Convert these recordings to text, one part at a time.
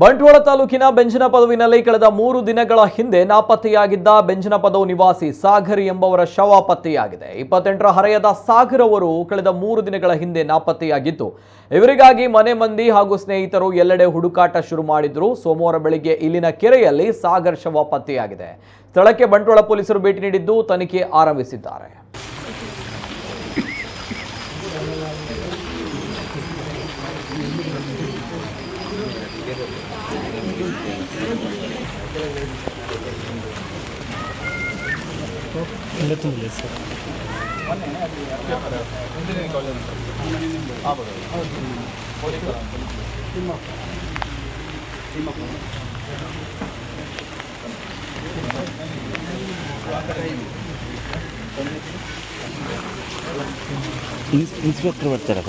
ಬಂಟ್ವಾಳ ತಾಲೂಕಿನ ಬೆಂಜನಪದವಿನಲ್ಲಿ ಕಳೆದ 3 ದಿನಗಳ ಹಿಂದೆ ನಾಪತ್ತೆಯಾಗಿದ್ದ ಬೆಂಜನಪದವು ನಿವಾಸಿ ಸಾಗರ್ ಎಂಬವರ ಶವ ಪತ್ತೆಯಾಗಿದೆ. 28ರ ಹರೆಯದ ಸಾಗರ್ ಅವರು ಕಳೆದ 3 ದಿನಗಳ ಹಿಂದೆ ನಾಪತ್ತೆಯಾಗಿದ್ದು, ಇವರಿಗಾಗಿ ಮನೆ ಮಂದಿ ಹಾಗೂ ಸ್ನೇಹಿತರು ಎಲ್ಲೆಡೆ ಹುಡುಕಾಟ ಶುರು ಮಾಡಿದ್ರು. ಸೋಮವಾರ ಬೆಳಗ್ಗೆ ಇಲ್ಲಿನ ಕೆರೆಯಲ್ಲಿ ಸಾಗರ್ ಶವ ಪತ್ತೆಯಾಗಿದೆ. ಸ್ಥಳಕ್ಕೆ ಬಂಟ್ವಾಳ ಪೊಲೀಸರು ಭೇಟಿ ನೀಡಿದ್ದು ತನಿಖೆ ಆರಂಭಿಸಿದ್ದಾರೆ. ಇನ್ಸ್ಪೆಕ್ಟರ್ ಬರ್ತಾರೆ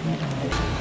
Thank you.